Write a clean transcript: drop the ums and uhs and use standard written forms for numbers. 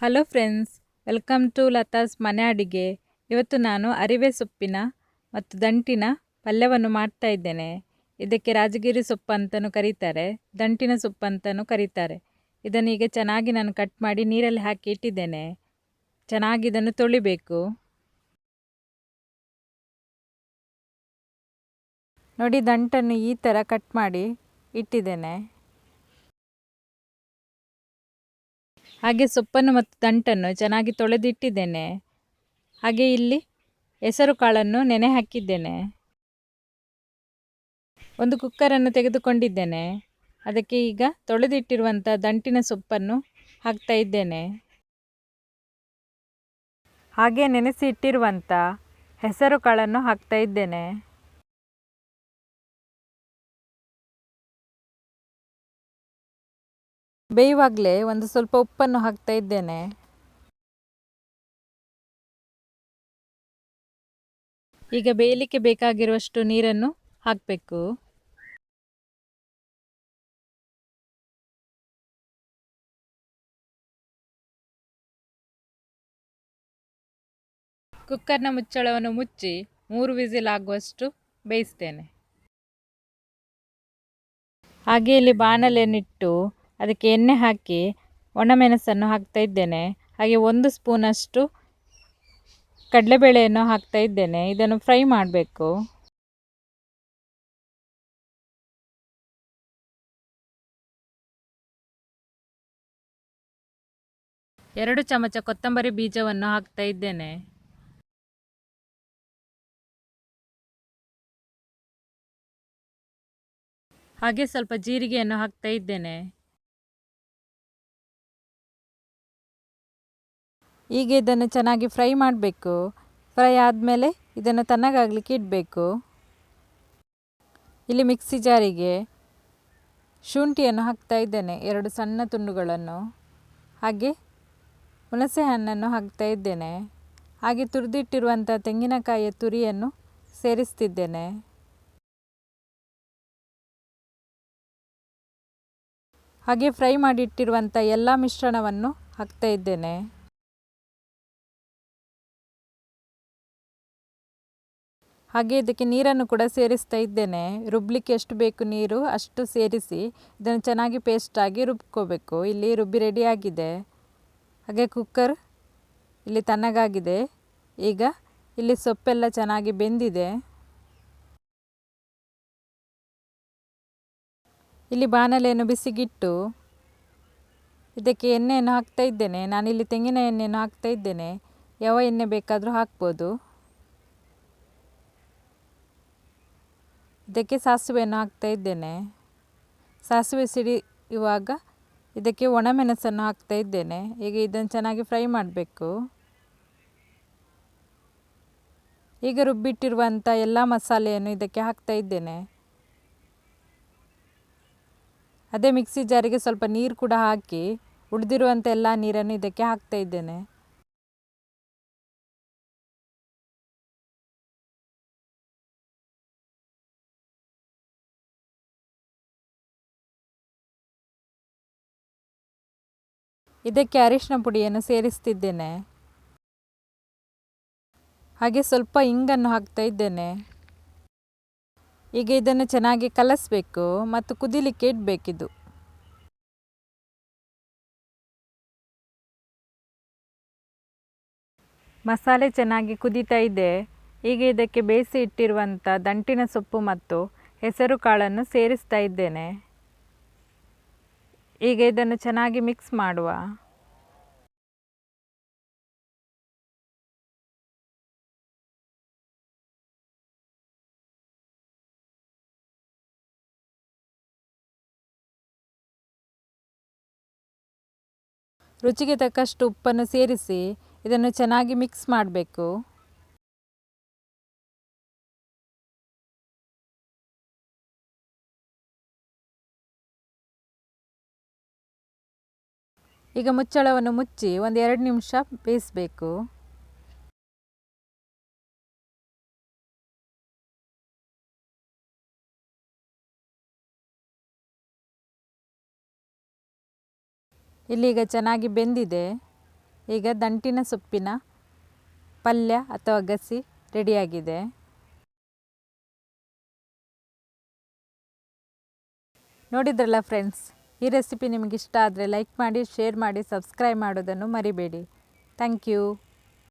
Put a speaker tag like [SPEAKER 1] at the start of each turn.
[SPEAKER 1] Hello friends, welcome to Latha's ಮನೆ ಅಡಿಗೆ. ಇವತ್ತು ನಾನು ಅರಿವೆ ಸೊಪ್ಪಿನ ಮತ್ತು ದಂಟಿನ ಪಲ್ಯವನ್ನು ಮಾಡ್ತಾ ಇದ್ದೇನೆ. ಇದಕ್ಕೆ ರಾಜಗಿರಿ ಸೊಪ್ಪು ಅಂತಲೂ ಕರೀತಾರೆ, ದಂಟಿನ ಸೊಪ್ಪು ಅಂತಲೂ ಕರೀತಾರೆ. ಇದನ್ನು ಈಗ ಚೆನ್ನಾಗಿ ನಾನು ಕಟ್ ಮಾಡಿ ನೀರಲ್ಲಿ ಹಾಕಿ ಇಟ್ಟಿದ್ದೇನೆ. ಚೆನ್ನಾಗಿ ಇದನ್ನು ತೊಳಿಬೇಕು. ನೋಡಿ, ದಂಟನ್ನು ಈ ಥರ ಕಟ್ ಮಾಡಿ ಇಟ್ಟಿದ್ದೇನೆ. ಹಾಗೆ ಸೊಪ್ಪನ್ನು ಮತ್ತು ದಂಟನ್ನು ಚೆನ್ನಾಗಿ ತೊಳೆದಿಟ್ಟಿದ್ದೇನೆ. ಹಾಗೆ ಇಲ್ಲಿ ಹೆಸರು ಕಾಳನ್ನು ನೆನೆ ಹಾಕಿದ್ದೇನೆ. ಒಂದು ಕುಕ್ಕರನ್ನು ತೆಗೆದುಕೊಂಡಿದ್ದೇನೆ. ಅದಕ್ಕೆ ಈಗ ತೊಳೆದಿಟ್ಟಿರುವಂಥ ದಂಟಿನ ಸೊಪ್ಪನ್ನು ಹಾಕ್ತಾ ಇದ್ದೇನೆ. ಹಾಗೆ ನೆನೆಸಿ ಇಟ್ಟಿರುವಂಥ ಹೆಸರು ಕಾಳನ್ನು ಹಾಕ್ತಾ ಇದ್ದೇನೆ. ಬೇಯುವಾಗಲೇ ಒಂದು ಸ್ವಲ್ಪ ಉಪ್ಪನ್ನು ಹಾಕ್ತಾ ಇದ್ದೇನೆ. ಈಗ ಬೇಯಲಿಕ್ಕೆ ಬೇಕಾಗಿರುವಷ್ಟು ನೀರನ್ನು ಹಾಕಬೇಕು. ಕುಕ್ಕರ್ನ ಮುಚ್ಚಳವನ್ನು ಮುಚ್ಚಿ 3 ವಿಸಿಲ್ ಆಗುವಷ್ಟು ಬೇಯಿಸ್ತೇನೆ. ಹಾಗೆ ಇಲ್ಲಿ ಬಾಣಲೆಯನ್ನಿಟ್ಟು ಅದಕ್ಕೆ ಎಣ್ಣೆ ಹಾಕಿ ಒಣಮೆಣಸನ್ನು ಹಾಕ್ತಾ ಇದ್ದೇನೆ. ಹಾಗೆ 1 ಸ್ಪೂನಷ್ಟು ಕಡಲೆಬೇಳೆಯನ್ನು ಹಾಕ್ತಾ ಇದ್ದೇನೆ. ಇದನ್ನು ಫ್ರೈ ಮಾಡಬೇಕು. ಎರಡು ಚಮಚ ಕೊತ್ತಂಬರಿ ಬೀಜವನ್ನು ಹಾಕ್ತಾ ಇದ್ದೇನೆ. ಹಾಗೆ ಸ್ವಲ್ಪ ಜೀರಿಗೆಯನ್ನು ಹಾಕ್ತಾ ಇದ್ದೇನೆ. ಈಗ ಇದನ್ನು ಚೆನ್ನಾಗಿ ಫ್ರೈ ಮಾಡಬೇಕು. ಫ್ರೈ ಆದಮೇಲೆ ಇದನ್ನು ತಣ್ಣಗಾಗಲಿಕ್ಕೆ ಇಡಬೇಕು. ಇಲ್ಲಿ ಮಿಕ್ಸಿ ಜಾರಿಗೆ ಶುಂಠಿಯನ್ನು ಹಾಕ್ತಾ ಇದ್ದೇನೆ, 2 ಸಣ್ಣ ತುಂಡುಗಳನ್ನು. ಹಾಗೆ ಹುಣಸೆ ಹಣ್ಣನ್ನು ಹಾಕ್ತಾ ಇದ್ದೇನೆ. ಹಾಗೆ ತುರಿದಿಟ್ಟಿರುವಂಥ ತೆಂಗಿನಕಾಯಿಯ ತುರಿಯನ್ನು ಸೇರಿಸ್ತಿದ್ದೇನೆ. ಹಾಗೆ ಫ್ರೈ ಮಾಡಿಟ್ಟಿರುವಂಥ ಎಲ್ಲ ಮಿಶ್ರಣವನ್ನು ಹಾಕ್ತಾ ಇದ್ದೇನೆ. ಹಾಗೆ ಇದಕ್ಕೆ ನೀರನ್ನು ಕೂಡ ಸೇರಿಸ್ತಾ ಇದ್ದೇನೆ. ರುಬ್ಬಲಿಕ್ಕೆ ಎಷ್ಟು ಬೇಕು ನೀರು ಅಷ್ಟು ಸೇರಿಸಿ ಇದನ್ನು ಚೆನ್ನಾಗಿ ಪೇಸ್ಟಾಗಿ ರುಬ್ಕೋಬೇಕು. ಇಲ್ಲಿ ರುಬ್ಬಿ ರೆಡಿಯಾಗಿದೆ. ಹಾಗೆ ಕುಕ್ಕರ್ ಇಲ್ಲಿ ತಣ್ಣಗಾಗಿದೆ. ಈಗ ಇಲ್ಲಿ ಸೊಪ್ಪೆಲ್ಲ ಚೆನ್ನಾಗಿ ಬೆಂದಿದೆ. ಇಲ್ಲಿ ಬಾಣಲೆಯನ್ನು ಬಿಸಿಗಿಟ್ಟು ಇದಕ್ಕೆ ಎಣ್ಣೆಯನ್ನು ಹಾಕ್ತಾ ಇದ್ದೇನೆ. ನಾನಿಲ್ಲಿ ತೆಂಗಿನ ಎಣ್ಣೆಯನ್ನು ಹಾಕ್ತಾ ಇದ್ದೇನೆ. ಯಾವ ಎಣ್ಣೆ ಬೇಕಾದರೂ ಹಾಕ್ಬೋದು. ಇದಕ್ಕೆ ಸಾಸಿವೆಯನ್ನು ಹಾಕ್ತಾ ಇದ್ದೇನೆ. ಸಾಸಿವೆ ಸಿಡಿಯುವಾಗ ಇದಕ್ಕೆ ಒಣಮೆಣಸನ್ನು ಹಾಕ್ತಾ ಇದ್ದೇನೆ. ಈಗ ಇದನ್ನು ಚೆನ್ನಾಗಿ ಫ್ರೈ ಮಾಡಬೇಕು. ಈಗ ರುಬ್ಬಿಟ್ಟಿರುವಂಥ ಎಲ್ಲ ಮಸಾಲೆಯನ್ನು ಇದಕ್ಕೆ ಹಾಕ್ತಾ ಇದ್ದೇನೆ. ಅದೇ ಮಿಕ್ಸಿ ಜಾರಿಗೆ ಸ್ವಲ್ಪ ನೀರು ಕೂಡ ಹಾಕಿ ಉಳಿದಿರುವಂಥ ಎಲ್ಲ ನೀರನ್ನು ಇದಕ್ಕೆ ಹಾಕ್ತಾ ಇದ್ದೇನೆ. ಇದಕ್ಕೆ ಅರಿಶಿನ ಪುಡಿಯನ್ನು ಸೇರಿಸ್ತಿದ್ದೇನೆ. ಹಾಗೆ ಸ್ವಲ್ಪ ಇಂಗನ್ನು ಹಾಕ್ತಾ ಇದ್ದೇನೆ. ಈಗ ಇದನ್ನು ಚೆನ್ನಾಗಿ ಕಲಸಬೇಕು ಮತ್ತು ಕುದಿಲಿಕ್ಕೆ ಇಡಬೇಕಿದು. ಮಸಾಲೆ ಚೆನ್ನಾಗಿ ಕುದೀತಾ ಇದೆ. ಈಗ ಇದಕ್ಕೆ ಬೇಯಿಸಿ ಇಟ್ಟಿರುವಂಥ ದಂಟಿನ ಸೊಪ್ಪು ಮತ್ತು ಹೆಸರು ಕಾಳನ್ನು ಸೇರಿಸ್ತಾ ಇದ್ದೇನೆ. ಈಗ ಇದನ್ನು ಚೆನ್ನಾಗಿ ಮಿಕ್ಸ್ ಮಾಡುವ. ರುಚಿಗೆ ತಕ್ಕಷ್ಟು ಉಪ್ಪನ್ನು ಸೇರಿಸಿ ಇದನ್ನು ಚೆನ್ನಾಗಿ ಮಿಕ್ಸ್ ಮಾಡಬೇಕು. ಈಗ ಮುಚ್ಚಳವನ್ನು ಮುಚ್ಚಿ 1-2 ನಿಮಿಷ ಬೇಯಿಸಬೇಕು. ಇಲ್ಲೀಗ ಚೆನ್ನಾಗಿ ಬೆಂದಿದೆ. ಈಗ ದಂಟಿನ ಸೊಪ್ಪಿನ ಪಲ್ಯ ಅಥವಾ ಗಸಿ ರೆಡಿಯಾಗಿದೆ. ನೋಡಿದ್ರಲ್ಲ ಫ್ರೆಂಡ್ಸ್, ಈ ರೆಸಿಪಿ ನಿಮಗೆ ಇಷ್ಟ ಆದರೆ ಲೈಕ್ ಮಾಡಿ, ಶೇರ್ ಮಾಡಿ, ಸಬ್ಸ್ಕ್ರೈಬ್ ಮಾಡೋದನ್ನು ಮರಿಬೇಡಿ. Thank you.